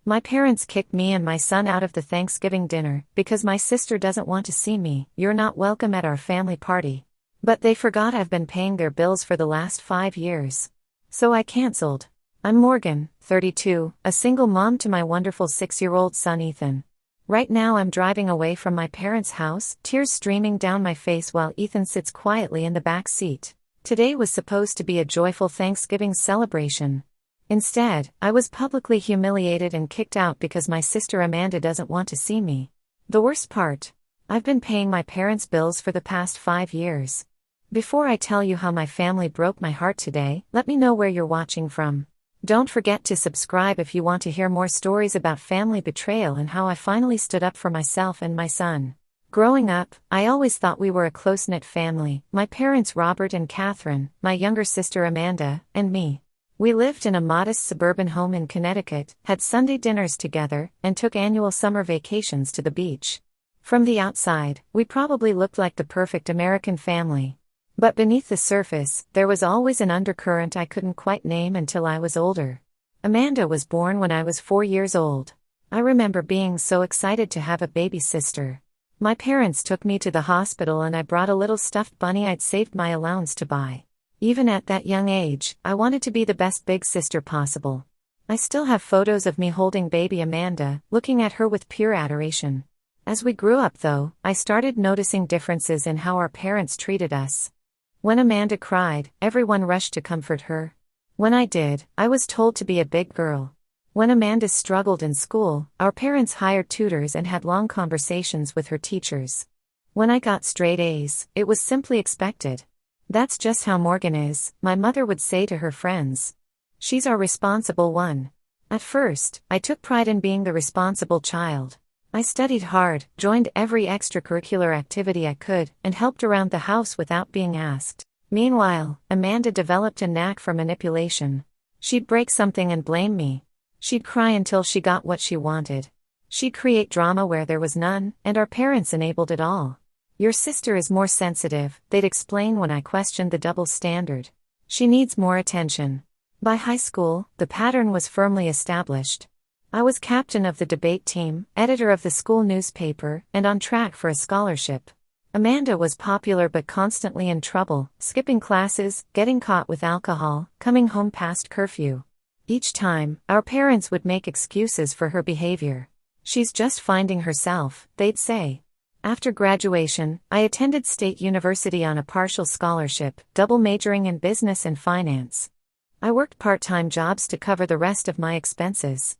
My parents kicked me and my son out of the Thanksgiving dinner because my sister doesn't want to see me. You're not welcome at our family party. But they forgot I've been paying their bills for the last 5 years. So I canceled. I'm Morgan, 32, a single mom to my wonderful 6-year-old son Ethan. Right now I'm driving away from my parents' house, tears streaming down my face while Ethan sits quietly in the back seat. Today was supposed to be a joyful Thanksgiving celebration. Instead, I was publicly humiliated and kicked out because my sister Amanda doesn't want to see me. The worst part? I've been paying my parents' bills for the past 5 years. Before I tell you how my family broke my heart today, let me know where you're watching from. Don't forget to subscribe if you want to hear more stories about family betrayal and how I finally stood up for myself and my son. Growing up, I always thought we were a close-knit family, my parents Robert and Catherine, my younger sister Amanda, and me. We lived in a modest suburban home in Connecticut, had Sunday dinners together, and took annual summer vacations to the beach. From the outside, we probably looked like the perfect American family. But beneath the surface, there was always an undercurrent I couldn't quite name until I was older. Amanda was born when I was 4 years old. I remember being so excited to have a baby sister. My parents took me to the hospital and I brought a little stuffed bunny I'd saved my allowance to buy. Even at that young age, I wanted to be the best big sister possible. I still have photos of me holding baby Amanda, looking at her with pure adoration. As we grew up though, I started noticing differences in how our parents treated us. When Amanda cried, everyone rushed to comfort her. When I did, I was told to be a big girl. When Amanda struggled in school, our parents hired tutors and had long conversations with her teachers. When I got straight A's, it was simply expected. That's just how Morgan is, my mother would say to her friends. She's our responsible one. At first, I took pride in being the responsible child. I studied hard, joined every extracurricular activity I could, and helped around the house without being asked. Meanwhile, Amanda developed a knack for manipulation. She'd break something and blame me. She'd cry until she got what she wanted. She'd create drama where there was none, and our parents enabled it all. Your sister is more sensitive, they'd explain when I questioned the double standard. She needs more attention. By high school, the pattern was firmly established. I was captain of the debate team, editor of the school newspaper, and on track for a scholarship. Amanda was popular but constantly in trouble, skipping classes, getting caught with alcohol, coming home past curfew. Each time, our parents would make excuses for her behavior. She's just finding herself, they'd say. After graduation, I attended State University on a partial scholarship, double majoring in business and finance. I worked part-time jobs to cover the rest of my expenses.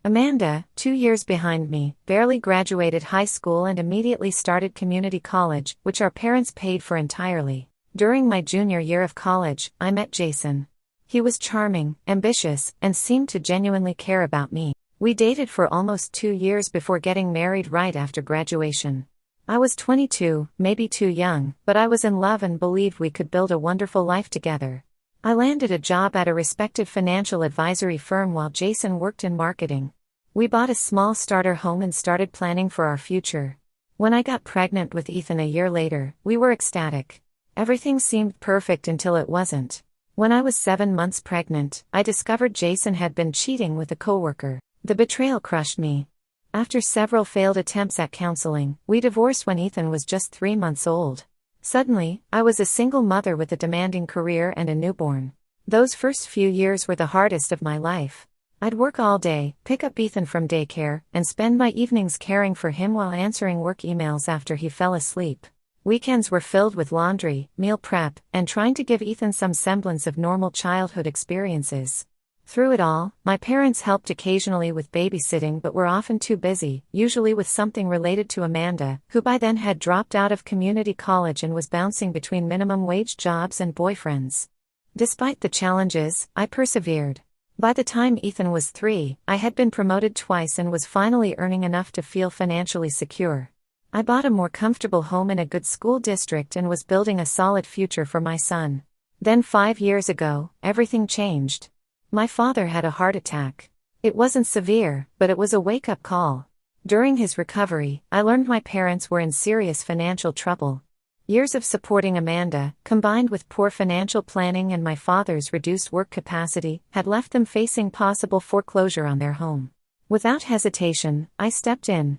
Amanda, 2 years behind me, barely graduated high school and immediately started community college, which our parents paid for entirely. During my junior year of college, I met Jason. He was charming, ambitious, and seemed to genuinely care about me. We dated for almost 2 years before getting married right after graduation. I was 22, maybe too young, but I was in love and believed we could build a wonderful life together. I landed a job at a respected financial advisory firm while Jason worked in marketing. We bought a small starter home and started planning for our future. When I got pregnant with Ethan a year later, we were ecstatic. Everything seemed perfect until it wasn't. When I was 7 months pregnant, I discovered Jason had been cheating with a coworker. The betrayal crushed me. After several failed attempts at counseling, we divorced when Ethan was just 3 months old. Suddenly, I was a single mother with a demanding career and a newborn. Those first few years were the hardest of my life. I'd work all day, pick up Ethan from daycare, and spend my evenings caring for him while answering work emails after he fell asleep. Weekends were filled with laundry, meal prep, and trying to give Ethan some semblance of normal childhood experiences. Through it all, my parents helped occasionally with babysitting but were often too busy, usually with something related to Amanda, who by then had dropped out of community college and was bouncing between minimum wage jobs and boyfriends. Despite the challenges, I persevered. By the time Ethan was 3, I had been promoted twice and was finally earning enough to feel financially secure. I bought a more comfortable home in a good school district and was building a solid future for my son. Then 5 years ago, everything changed. My father had a heart attack. It wasn't severe, but it was a wake-up call. During his recovery, I learned my parents were in serious financial trouble. Years of supporting Amanda, combined with poor financial planning and my father's reduced work capacity, had left them facing possible foreclosure on their home. Without hesitation, I stepped in.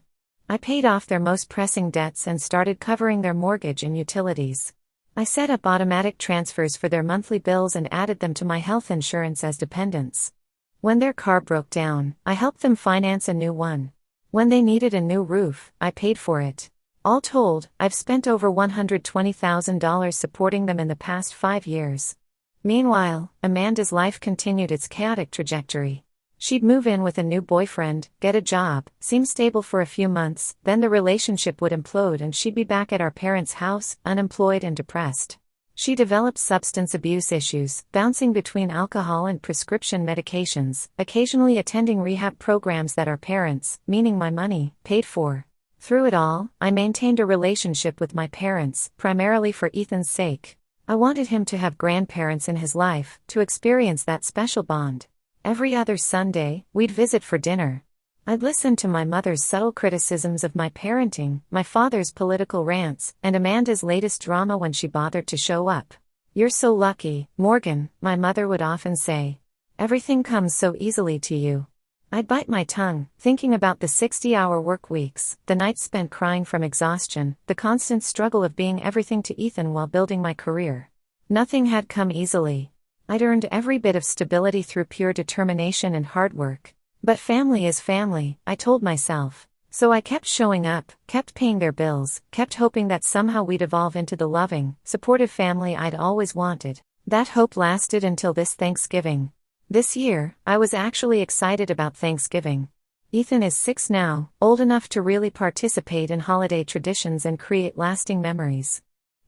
I paid off their most pressing debts and started covering their mortgage and utilities. I set up automatic transfers for their monthly bills and added them to my health insurance as dependents. When their car broke down, I helped them finance a new one. When they needed a new roof, I paid for it. All told, I've spent over $120,000 supporting them in the past 5 years. Meanwhile, Amanda's life continued its chaotic trajectory. She'd move in with a new boyfriend, get a job, seem stable for a few months, then the relationship would implode and she'd be back at our parents' house, unemployed and depressed. She developed substance abuse issues, bouncing between alcohol and prescription medications, occasionally attending rehab programs that our parents, meaning my money, paid for. Through it all, I maintained a relationship with my parents, primarily for Ethan's sake. I wanted him to have grandparents in his life, to experience that special bond. Every other Sunday, we'd visit for dinner. I'd listen to my mother's subtle criticisms of my parenting, my father's political rants, and Amanda's latest drama when she bothered to show up. "You're so lucky, Morgan," my mother would often say. "Everything comes so easily to you." I'd bite my tongue, thinking about the 60-hour work weeks, the nights spent crying from exhaustion, the constant struggle of being everything to Ethan while building my career. Nothing had come easily. I'd earned every bit of stability through pure determination and hard work. But family is family, I told myself. So I kept showing up, kept paying their bills, kept hoping that somehow we'd evolve into the loving, supportive family I'd always wanted. That hope lasted until this Thanksgiving. This year, I was actually excited about Thanksgiving. Ethan is 6 now, old enough to really participate in holiday traditions and create lasting memories.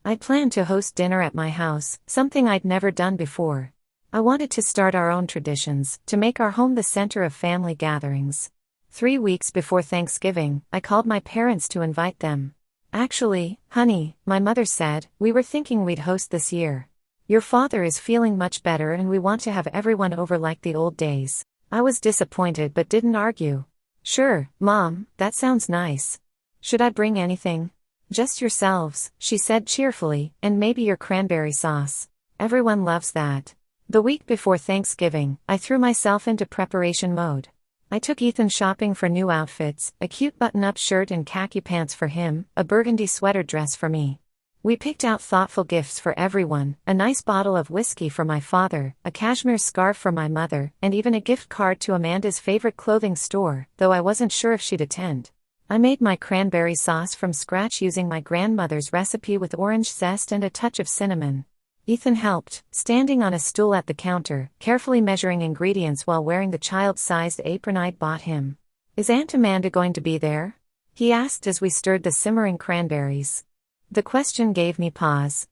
I planned to host dinner at my house, something I'd never done before. I wanted to start our own traditions, to make our home the center of family gatherings. 3 weeks before Thanksgiving, I called my parents to invite them. "Actually, honey," my mother said, "we were thinking we'd host this year. Your father is feeling much better and we want to have everyone over like the old days." I was disappointed but didn't argue. "Sure, Mom, that sounds nice. Should I bring anything?" "Just yourselves," she said cheerfully, "and maybe your cranberry sauce. Everyone loves that." The week before Thanksgiving, I threw myself into preparation mode. I took Ethan shopping for new outfits, a cute button-up shirt and khaki pants for him, a burgundy sweater dress for me. We picked out thoughtful gifts for everyone, a nice bottle of whiskey for my father, a cashmere scarf for my mother, and even a gift card to Amanda's favorite clothing store, though I wasn't sure if she'd attend. I made my cranberry sauce from scratch using my grandmother's recipe with orange zest and a touch of cinnamon. Ethan helped, standing on a stool at the counter, carefully measuring ingredients while wearing the child-sized apron I'd bought him. "Is Aunt Amanda going to be there?" he asked as we stirred the simmering cranberries. The question gave me pause.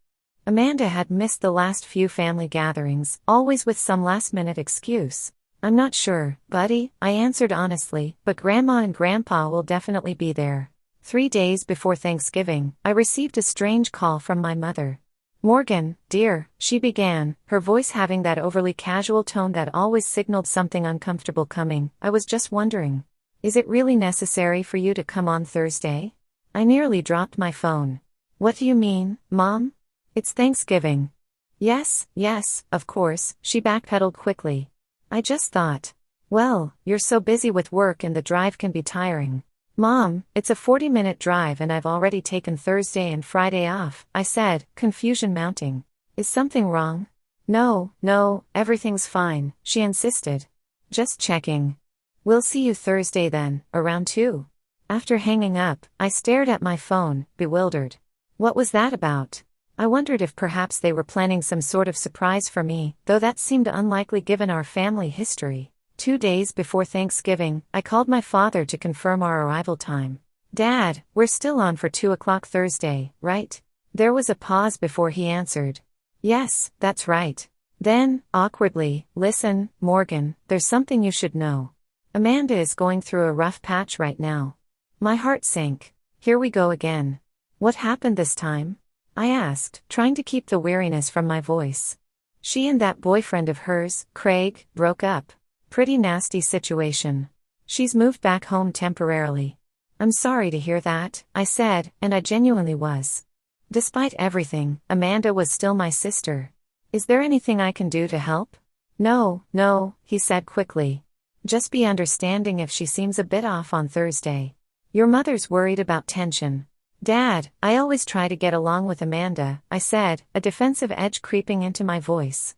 Amanda had missed the last few family gatherings, always with some last-minute excuse. "I'm not sure, buddy," I answered honestly, "but Grandma and Grandpa will definitely be there." 3 days before Thanksgiving, I received a strange call from my mother. "Morgan, dear," she began, her voice having that overly casual tone that always signaled something uncomfortable coming. "I was just wondering. Is it really necessary for you to come on Thursday?" I nearly dropped my phone. "What do you mean, Mom? It's Thanksgiving." Yes, of course," she backpedaled quickly. "I just thought. Well, you're so busy with work and the drive can be tiring." "Mom, it's a 40-minute drive and I've already taken Thursday and Friday off," I said, confusion mounting. "Is something wrong?" No, everything's fine," she insisted. "Just checking. We'll see you Thursday then, around 2. After hanging up, I stared at my phone, bewildered. What was that about? I wondered if perhaps they were planning some sort of surprise for me, though that seemed unlikely given our family history. 2 days before Thanksgiving, I called my father to confirm our arrival time. "Dad, we're still on for 2 o'clock Thursday, right?" There was a pause before he answered. "Yes, that's right." Then, awkwardly, "Listen, Morgan, there's something you should know. Amanda is going through a rough patch right now." My heart sank. Here we go again. "What happened this time?" I asked, trying to keep the weariness from my voice. "She and that boyfriend of hers, Craig, broke up. Pretty nasty situation. She's moved back home temporarily." "I'm sorry to hear that," I said, and I genuinely was. Despite everything, Amanda was still my sister. "Is there anything I can do to help?" No, he said quickly. Just be understanding if she seems a bit off on Thursday. Your mother's worried about tension. Dad, I always try to get along with Amanda, I said, a defensive edge creeping into my voice.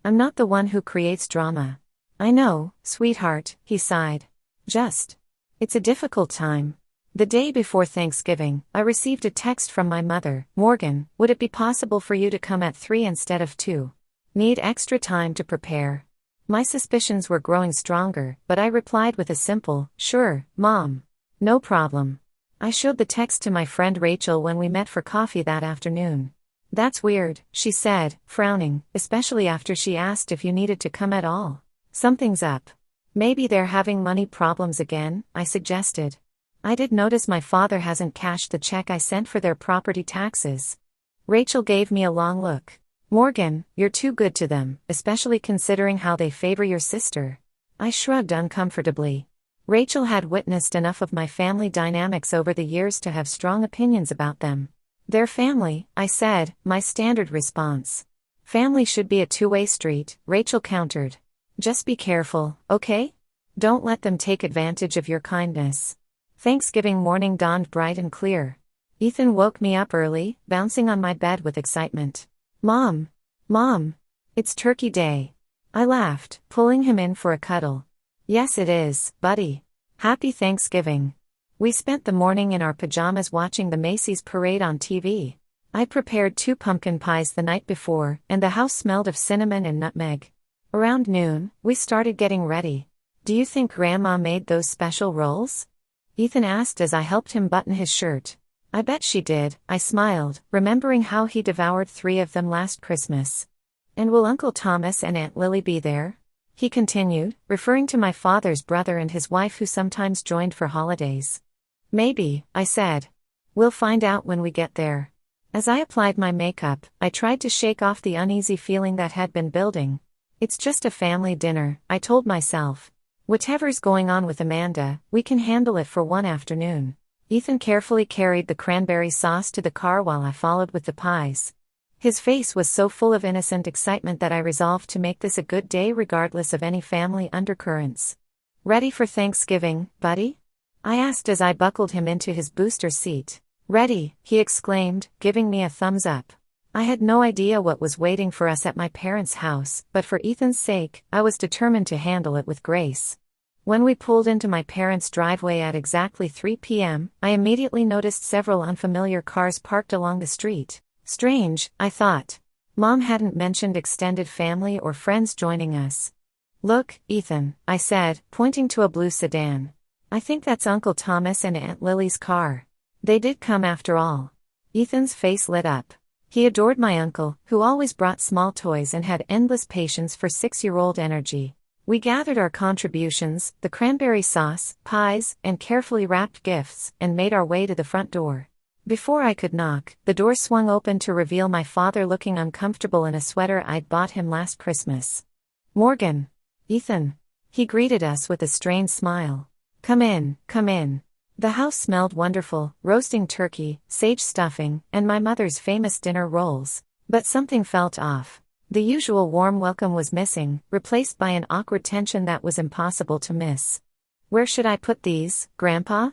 I'm not the one who creates drama. I know, sweetheart, he sighed. It's a difficult time. The day before Thanksgiving, I received a text from my mother. Morgan, would it be possible for you to come at 3 instead of 2? Need extra time to prepare. My suspicions were growing stronger, but I replied with a simple, sure, Mom. No problem. I showed the text to my friend Rachel when we met for coffee that afternoon. That's weird, she said, frowning, especially after she asked if you needed to come at all. Something's up. Maybe they're having money problems again, I suggested. I did notice my father hasn't cashed the check I sent for their property taxes. Rachel gave me a long look. Morgan, you're too good to them, especially considering how they favor your sister. I shrugged uncomfortably. Rachel had witnessed enough of my family dynamics over the years to have strong opinions about them. Their family, I said, my standard response. Family should be a two-way street, Rachel countered. Just be careful, okay? Don't let them take advantage of your kindness. Thanksgiving morning dawned bright and clear. Ethan woke me up early, bouncing on my bed with excitement. Mom! It's Turkey Day. I laughed, pulling him in for a cuddle. Yes it is, buddy. Happy Thanksgiving. We spent the morning in our pajamas watching the Macy's parade on TV. I prepared 2 pumpkin pies the night before, and the house smelled of cinnamon and nutmeg. Around noon, we started getting ready. Do you think Grandma made those special rolls? Ethan asked as I helped him button his shirt. I bet she did, I smiled, remembering how he devoured 3 of them last Christmas. And will Uncle Thomas and Aunt Lily be there? He continued, referring to my father's brother and his wife who sometimes joined for holidays. Maybe, I said. We'll find out when we get there. As I applied my makeup, I tried to shake off the uneasy feeling that had been building. It's just a family dinner, I told myself. Whatever's going on with Amanda, we can handle it for one afternoon. Ethan carefully carried the cranberry sauce to the car while I followed with the pies. His face was so full of innocent excitement that I resolved to make this a good day regardless of any family undercurrents. Ready for Thanksgiving, buddy? I asked as I buckled him into his booster seat. Ready, he exclaimed, giving me a thumbs up. I had no idea what was waiting for us at my parents' house, but for Ethan's sake, I was determined to handle it with grace. When we pulled into my parents' driveway at exactly 3 p.m., I immediately noticed several unfamiliar cars parked along the street. Strange, I thought. Mom hadn't mentioned extended family or friends joining us. Look, Ethan, I said, pointing to a blue sedan. I think that's Uncle Thomas and Aunt Lily's car. They did come after all. Ethan's face lit up. He adored my uncle, who always brought small toys and had endless patience for 6-year-old energy. We gathered our contributions, the cranberry sauce, pies, and carefully wrapped gifts, and made our way to the front door. Before I could knock, the door swung open to reveal my father looking uncomfortable in a sweater I'd bought him last Christmas. Morgan. Ethan. He greeted us with a strained smile. Come in, come in. The house smelled wonderful, roasting turkey, sage stuffing, and my mother's famous dinner rolls. But something felt off. The usual warm welcome was missing, replaced by an awkward tension that was impossible to miss. Where should I put these, Grandpa?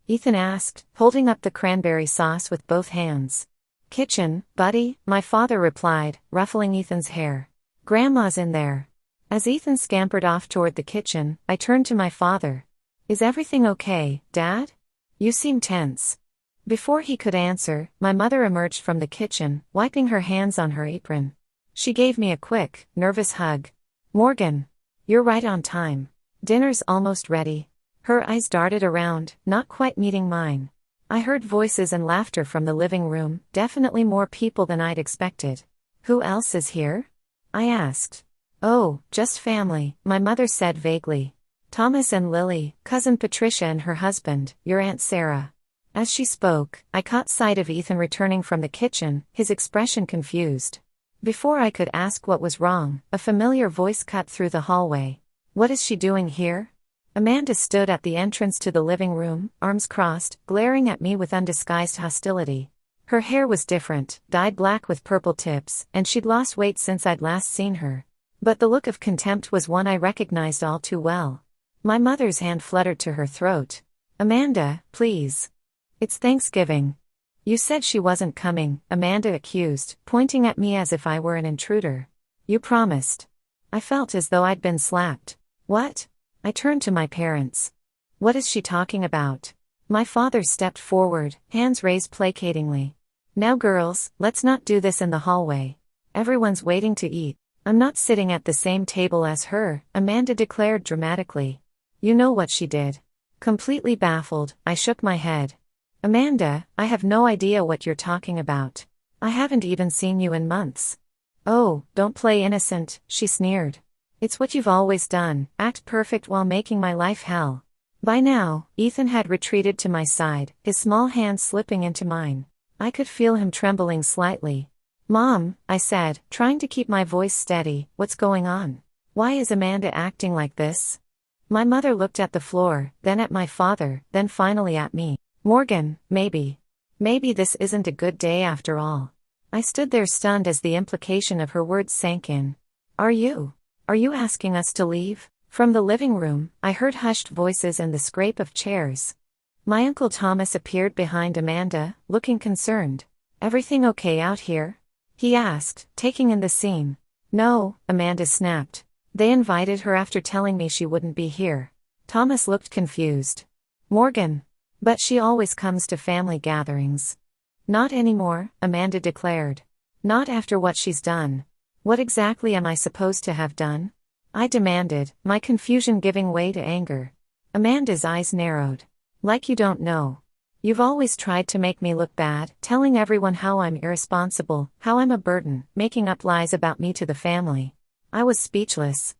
Ethan asked, holding up the cranberry sauce with both hands. Kitchen, buddy, my father replied, ruffling Ethan's hair. Grandma's in there. As Ethan scampered off toward the kitchen, I turned to my father. Is everything okay, Dad? You seem tense. Before he could answer, my mother emerged from the kitchen, wiping her hands on her apron. She gave me a quick, nervous hug. Morgan. You're right on time. Dinner's almost ready. Her eyes darted around, not quite meeting mine. I heard voices and laughter from the living room, definitely more people than I'd expected. Who else is here? I asked. Oh, just family, my mother said vaguely. Thomas and Lily, cousin Patricia and her husband, your Aunt Sarah. As she spoke, I caught sight of Ethan returning from the kitchen, his expression confused. Before I could ask what was wrong, a familiar voice cut through the hallway. What is she doing here? Amanda stood at the entrance to the living room, arms crossed, glaring at me with undisguised hostility. Her hair was different, dyed black with purple tips, and she'd lost weight since I'd last seen her. But the look of contempt was one I recognized all too well. My mother's hand fluttered to her throat. Amanda, please. It's Thanksgiving. You said she wasn't coming, Amanda accused, pointing at me as if I were an intruder. You promised. I felt as though I'd been slapped. What? I turned to my parents. What is she talking about? My father stepped forward, hands raised placatingly. Now girls, let's not do this in the hallway. Everyone's waiting to eat. I'm not sitting at the same table as her, Amanda declared dramatically. You know what she did. Completely baffled, I shook my head. Amanda, I have no idea what you're talking about. I haven't even seen you in months. Oh, don't play innocent, she sneered. It's what you've always done, act perfect while making my life hell. By now, Ethan had retreated to my side, his small hand slipping into mine. I could feel him trembling slightly. Mom, I said, trying to keep my voice steady, what's going on? Why is Amanda acting like this? My mother looked at the floor, then at my father, then finally at me. Morgan, maybe this isn't a good day after all. I stood there stunned as the implication of her words sank in. Are you asking us to leave? From the living room, I heard hushed voices and the scrape of chairs. My Uncle Thomas appeared behind Amanda, looking concerned. Everything okay out here? He asked, taking in the scene. No, Amanda snapped. They invited her after telling me she wouldn't be here. Thomas looked confused. Morgan. But she always comes to family gatherings. Not anymore, Amanda declared. Not after what she's done. What exactly am I supposed to have done? I demanded, my confusion giving way to anger. Amanda's eyes narrowed. Like you don't know. You've always tried to make me look bad, telling everyone how I'm irresponsible, how I'm a burden, making up lies about me to the family. I was speechless.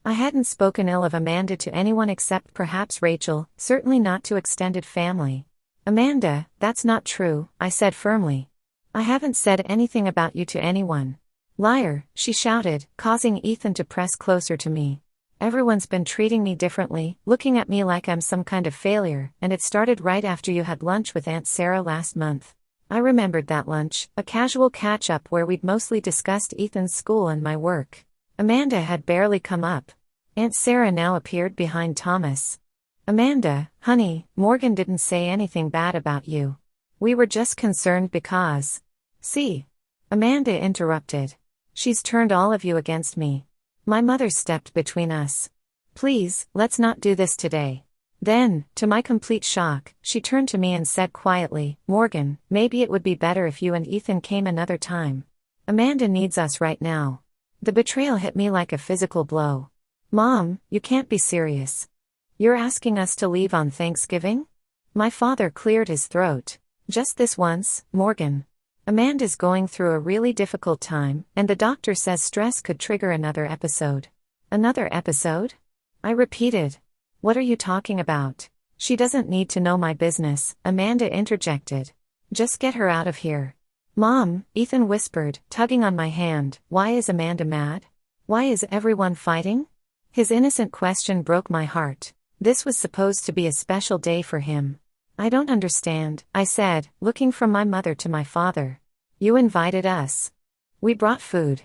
I hadn't spoken ill of Amanda to anyone except perhaps Rachel, certainly not to extended family. Amanda, that's not true, I said firmly. I haven't said anything about you to anyone. Liar, she shouted, causing Ethan to press closer to me. Everyone's been treating me differently, looking at me like I'm some kind of failure, and it started right after you had lunch with Aunt Sarah last month. I remembered that lunch, a casual catch-up where we'd mostly discussed Ethan's school and my work. Amanda had barely come up. Aunt Sarah now appeared behind Thomas. Amanda, honey, Morgan didn't say anything bad about you. We were just concerned because... See? Amanda interrupted. She's turned all of you against me. My mother stepped between us. Please, let's not do this today. Then, to my complete shock, she turned to me and said quietly, Morgan, maybe it would be better if you and Ethan came another time. Amanda needs us right now. The betrayal hit me like a physical blow. Mom, you can't be serious. You're asking us to leave on Thanksgiving? My father cleared his throat. Just this once, Morgan. Amanda's going through a really difficult time, and the doctor says stress could trigger another episode. Another episode? I repeated. What are you talking about? She doesn't need to know my business, Amanda interjected. Just get her out of here. Mom, Ethan whispered, tugging on my hand, why is Amanda mad? Why is everyone fighting? His innocent question broke my heart. This was supposed to be a special day for him. I don't understand, I said, looking from my mother to my father. You invited us. We brought food.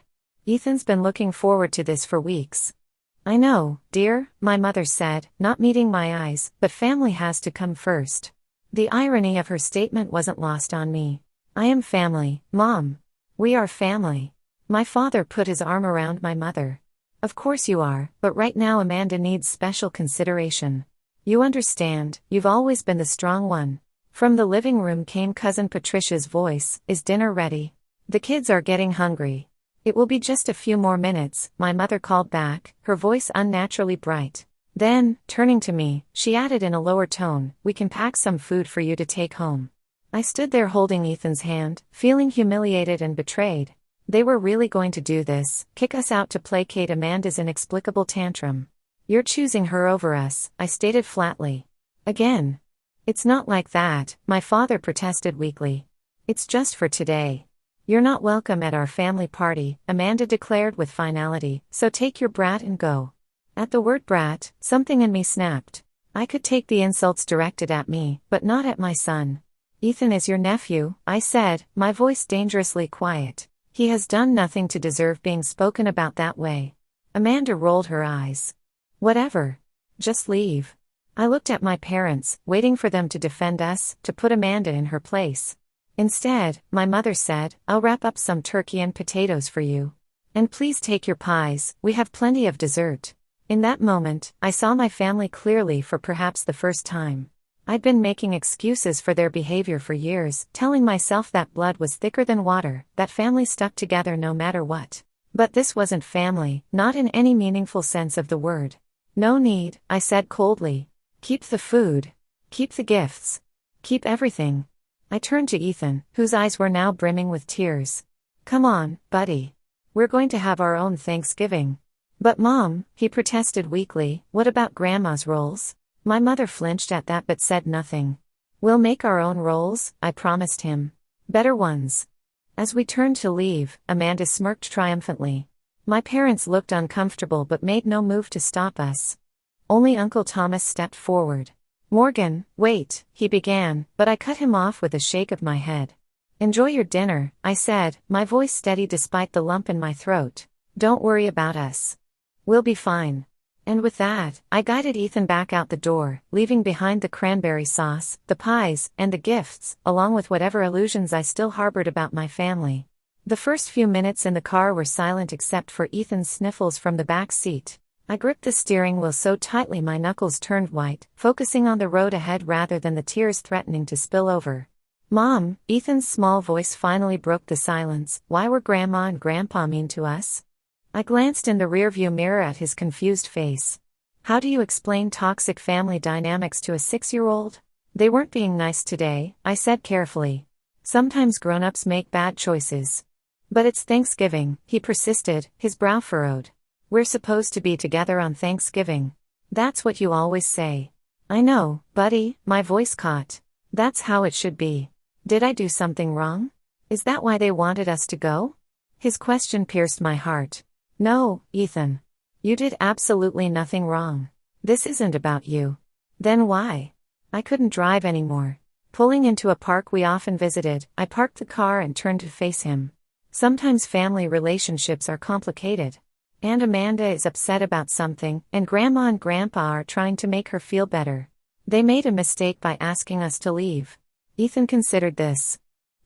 Ethan's been looking forward to this for weeks. I know, dear, my mother said, not meeting my eyes, but family has to come first. The irony of her statement wasn't lost on me. I am family, Mom. We are family. My father put his arm around my mother. Of course you are, but right now Amanda needs special consideration. You understand, you've always been the strong one. From the living room came Cousin Patricia's voice, is dinner ready? The kids are getting hungry. It will be just a few more minutes, my mother called back, her voice unnaturally bright. Then, turning to me, she added in a lower tone, we can pack some food for you to take home. I stood there holding Ethan's hand, feeling humiliated and betrayed. They were really going to do this, kick us out to placate Amanda's inexplicable tantrum. You're choosing her over us, I stated flatly. Again. It's not like that, my father protested weakly. It's just for today. You're not welcome at our family party, Amanda declared with finality, so take your brat and go. At the word brat, something in me snapped. I could take the insults directed at me, but not at my son. Ethan is your nephew, I said, my voice dangerously quiet. He has done nothing to deserve being spoken about that way. Amanda rolled her eyes. Whatever. Just leave. I looked at my parents, waiting for them to defend us, to put Amanda in her place. Instead, my mother said, "I'll wrap up some turkey and potatoes for you. And please take your pies, we have plenty of dessert." In that moment, I saw my family clearly for perhaps the first time. I'd been making excuses for their behavior for years, telling myself that blood was thicker than water, that family stuck together no matter what. But this wasn't family, not in any meaningful sense of the word. "No need," I said coldly. "Keep the food. Keep the gifts. Keep everything." I turned to Ethan, whose eyes were now brimming with tears. "Come on, buddy. We're going to have our own Thanksgiving." "But Mom," he protested weakly, "what about Grandma's rolls?" My mother flinched at that but said nothing. "We'll make our own rolls," I promised him. "Better ones." As we turned to leave, Amanda smirked triumphantly. My parents looked uncomfortable but made no move to stop us. Only Uncle Thomas stepped forward. "Morgan, wait," he began, but I cut him off with a shake of my head. "Enjoy your dinner," I said, my voice steady despite the lump in my throat. "Don't worry about us. We'll be fine." And with that, I guided Ethan back out the door, leaving behind the cranberry sauce, the pies, and the gifts, along with whatever illusions I still harbored about my family. The first few minutes in the car were silent except for Ethan's sniffles from the back seat. I gripped the steering wheel so tightly my knuckles turned white, focusing on the road ahead rather than the tears threatening to spill over. "Mom," Ethan's small voice finally broke the silence, "why were Grandma and Grandpa mean to us?" I glanced in the rearview mirror at his confused face. "How do you explain toxic family dynamics to a 6-year-old? They weren't being nice today," I said carefully. "Sometimes grown-ups make bad choices." "But it's Thanksgiving," he persisted, his brow furrowed. "We're supposed to be together on Thanksgiving. That's what you always say." "I know, buddy," my voice caught. "That's how it should be. Did I do something wrong? Is that why they wanted us to go?" His question pierced my heart. "No, Ethan. You did absolutely nothing wrong. This isn't about you." "Then why?" I couldn't drive anymore. Pulling into a park we often visited, I parked the car and turned to face him. Sometimes family relationships are complicated. And Amanda is upset about something, and Grandma and Grandpa are trying to make her feel better. They made a mistake by asking us to leave. Ethan considered this.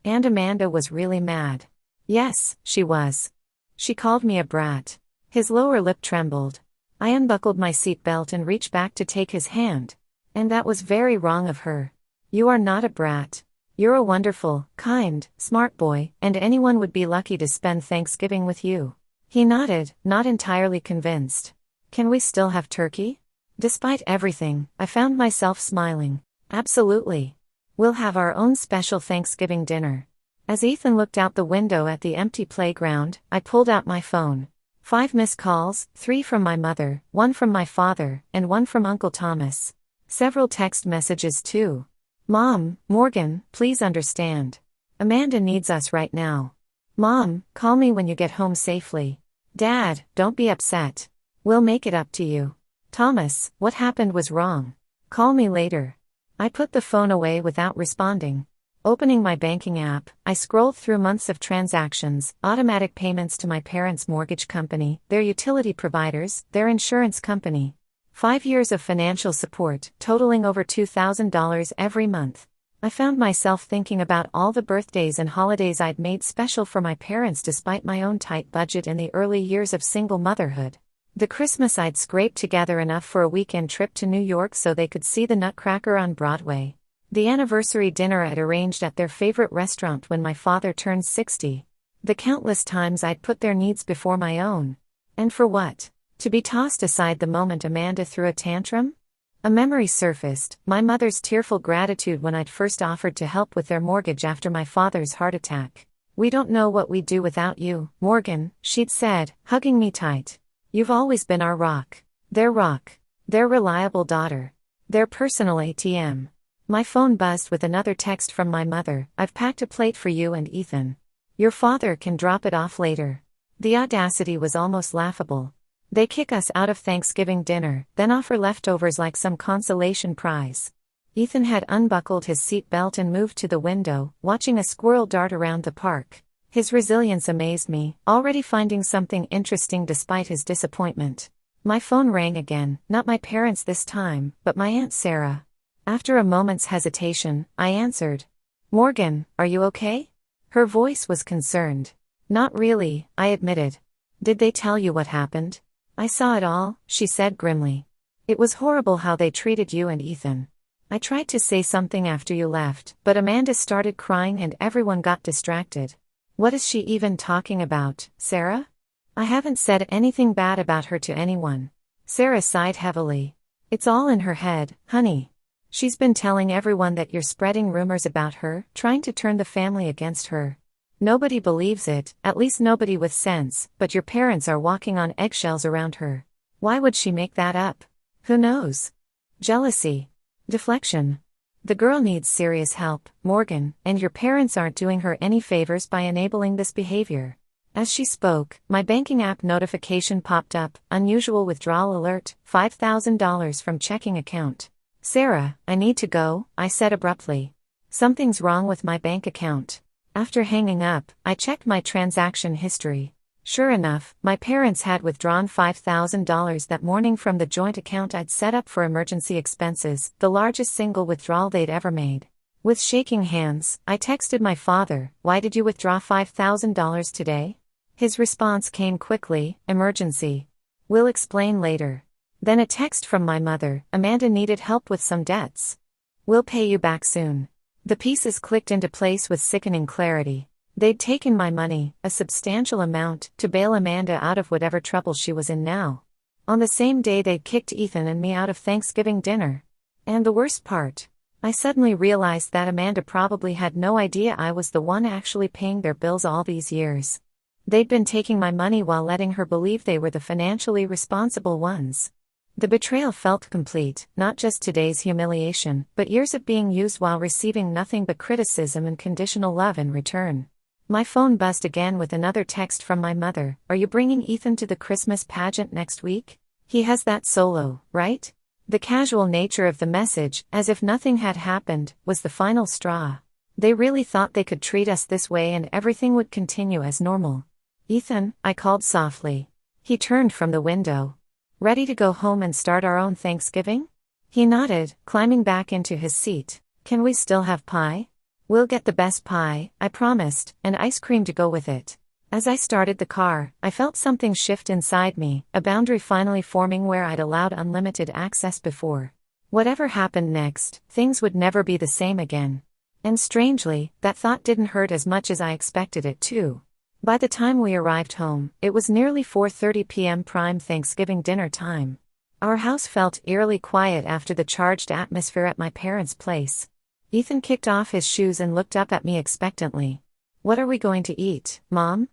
And Amanda was really mad. Yes, she was. She called me a brat. His lower lip trembled. I unbuckled my seatbelt and reached back to take his hand. And that was very wrong of her. "You are not a brat. You're a wonderful, kind, smart boy, and anyone would be lucky to spend Thanksgiving with you." He nodded, not entirely convinced. "Can we still have turkey?" Despite everything, I found myself smiling. "Absolutely. We'll have our own special Thanksgiving dinner." As Ethan looked out the window at the empty playground, I pulled out my phone. 5 missed calls, 3 from my mother, 1 from my father, and 1 from Uncle Thomas. Several text messages too. "Mom, Morgan, please understand. Amanda needs us right now. Mom, call me when you get home safely. Dad, don't be upset. We'll make it up to you. Thomas, what happened was wrong. Call me later." I put the phone away without responding. Opening my banking app, I scrolled through months of transactions, automatic payments to my parents' mortgage company, their utility providers, their insurance company. 5 years of financial support, totaling over $2,000 every month. I found myself thinking about all the birthdays and holidays I'd made special for my parents despite my own tight budget in the early years of single motherhood. The Christmas I'd scraped together enough for a weekend trip to New York so they could see the Nutcracker on Broadway. The anniversary dinner I'd arranged at their favorite restaurant when my father turned 60. The countless times I'd put their needs before my own. And for what? To be tossed aside the moment Amanda threw a tantrum? A memory surfaced, my mother's tearful gratitude when I'd first offered to help with their mortgage after my father's heart attack. "We don't know what we'd do without you, Morgan," she'd said, hugging me tight. "You've always been our rock." Their rock. Their reliable daughter. Their personal ATM. My phone buzzed with another text from my mother. "I've packed a plate for you and Ethan. Your father can drop it off later." The audacity was almost laughable. They kick us out of Thanksgiving dinner, then offer leftovers like some consolation prize. Ethan had unbuckled his seat belt and moved to the window, watching a squirrel dart around the park. His resilience amazed me, already finding something interesting despite his disappointment. My phone rang again, not my parents this time, but my Aunt Sarah. After a moment's hesitation, I answered. Morgan, are you okay? Her voice was concerned. Not really, I admitted. Did they tell you what happened? I saw it all, she said grimly. It was horrible how they treated you and Ethan. I tried to say something after you left, but Amanda started crying and everyone got distracted. What is she even talking about, Sarah? I haven't said anything bad about her to anyone. Sarah sighed heavily. It's all in her head, honey. She's been telling everyone that you're spreading rumors about her, trying to turn the family against her. Nobody believes it, at least nobody with sense, but your parents are walking on eggshells around her. Why would she make that up? Who knows? Jealousy. Deflection. The girl needs serious help, Morgan, and your parents aren't doing her any favors by enabling this behavior. As she spoke, my banking app notification popped up, unusual withdrawal alert, $5,000 from checking account. Sarah, I need to go, I said abruptly. Something's wrong with my bank account. After hanging up, I checked my transaction history. Sure enough, my parents had withdrawn $5,000 that morning from the joint account I'd set up for emergency expenses, the largest single withdrawal they'd ever made. With shaking hands, I texted my father, "Why did you withdraw $5,000 today?" His response came quickly, "Emergency. We'll explain later." Then a text from my mother, "Amanda needed help with some debts. We'll pay you back soon." The pieces clicked into place with sickening clarity. They'd taken my money, a substantial amount, to bail Amanda out of whatever trouble she was in now. On the same day they'd kicked Ethan and me out of Thanksgiving dinner. And the worst part, I suddenly realized that Amanda probably had no idea I was the one actually paying their bills all these years. They'd been taking my money while letting her believe they were the financially responsible ones. The betrayal felt complete, not just today's humiliation, but years of being used while receiving nothing but criticism and conditional love in return. My phone buzzed again with another text from my mother, "Are you bringing Ethan to the Christmas pageant next week? He has that solo, right?" The casual nature of the message, as if nothing had happened, was the final straw. They really thought they could treat us this way and everything would continue as normal. "Ethan," I called softly. He turned from the window. "Ready to go home and start our own Thanksgiving?" He nodded, climbing back into his seat. "Can we still have pie?" "We'll get the best pie," I promised, and ice cream to go with it. As I started the car, I felt something shift inside me, a boundary finally forming where I'd allowed unlimited access before. Whatever happened next, things would never be the same again. And strangely, that thought didn't hurt as much as I expected it to. By the time we arrived home, it was nearly 4:30 p.m. prime Thanksgiving dinner time. Our house felt eerily quiet after the charged atmosphere at my parents' place. Ethan kicked off his shoes and looked up at me expectantly. "What are we going to eat, Mom?"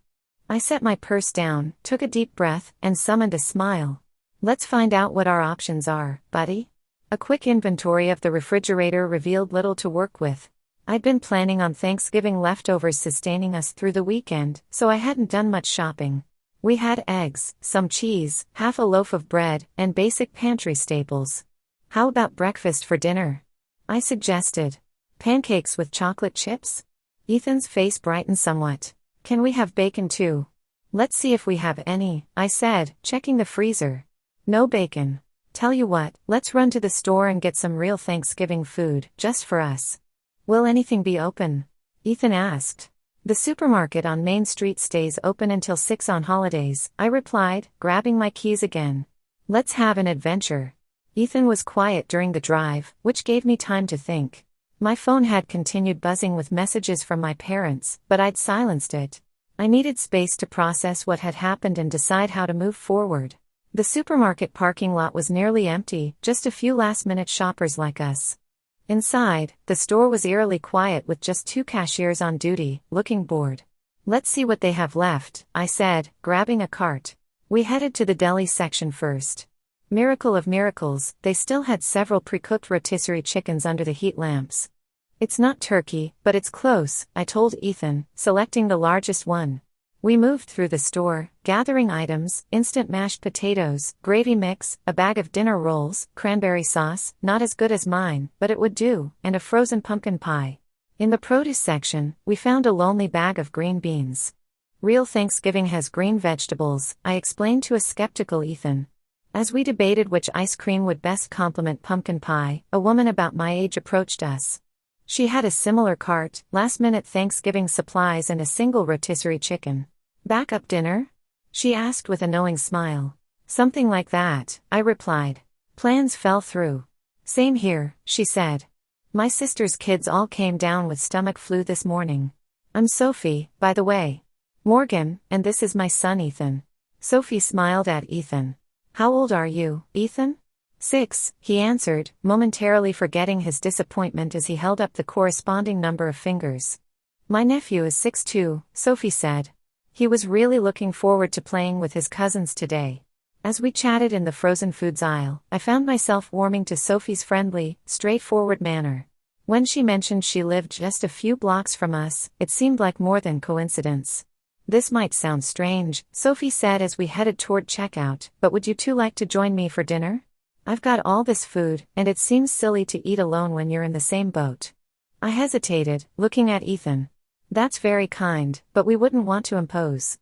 I set my purse down, took a deep breath, and summoned a smile. "Let's find out what our options are, buddy." A quick inventory of the refrigerator revealed little to work with. I'd been planning on Thanksgiving leftovers sustaining us through the weekend, so I hadn't done much shopping. We had eggs, some cheese, half a loaf of bread, and basic pantry staples. "How about breakfast for dinner?" I suggested. "Pancakes with chocolate chips?" Ethan's face brightened somewhat. "Can we have bacon too?" "Let's see if we have any," I said, checking the freezer. "No bacon. Tell you what, let's run to the store and get some real Thanksgiving food, just for us." "Will anything be open?" Ethan asked. "The supermarket on Main Street stays open until 6 on holidays," I replied, grabbing my keys again. "Let's have an adventure." Ethan was quiet during the drive, which gave me time to think. My phone had continued buzzing with messages from my parents, but I'd silenced it. I needed space to process what had happened and decide how to move forward. The supermarket parking lot was nearly empty, just a few last-minute shoppers like us. Inside, the store was eerily quiet with just 2 cashiers on duty, looking bored. "Let's see what they have left," I said, grabbing a cart. We headed to the deli section first. Miracle of miracles, they still had several pre-cooked rotisserie chickens under the heat lamps. "It's not turkey, but it's close," I told Ethan, selecting the largest one. We moved through the store, gathering items: instant mashed potatoes, gravy mix, a bag of dinner rolls, cranberry sauce, not as good as mine, but it would do, and a frozen pumpkin pie. In the produce section, we found a lonely bag of green beans. "Real Thanksgiving has green vegetables," I explained to a skeptical Ethan. As we debated which ice cream would best complement pumpkin pie, a woman about my age approached us. She had a similar cart, last-minute Thanksgiving supplies and a single rotisserie chicken. "Backup dinner?" she asked with a knowing smile. "Something like that," I replied. "Plans fell through." "Same here," she said. "My sister's kids all came down with stomach flu this morning." "I'm Sophie, by the way." "Morgan, and this is my son Ethan." Sophie smiled at Ethan. "How old are you, Ethan?" "6, he answered, momentarily forgetting his disappointment as he held up the corresponding number of fingers. "My nephew is 6 too," Sophie said. He was really looking forward to playing with his cousins today. As we chatted in the frozen foods aisle, I found myself warming to Sophie's friendly, straightforward manner. When she mentioned she lived just a few blocks from us, it seemed like more than coincidence. "This might sound strange," Sophie said as we headed toward checkout, "but would you two like to join me for dinner? I've got all this food, and it seems silly to eat alone when you're in the same boat." I hesitated, looking at Ethan. "That's very kind, but we wouldn't want to impose."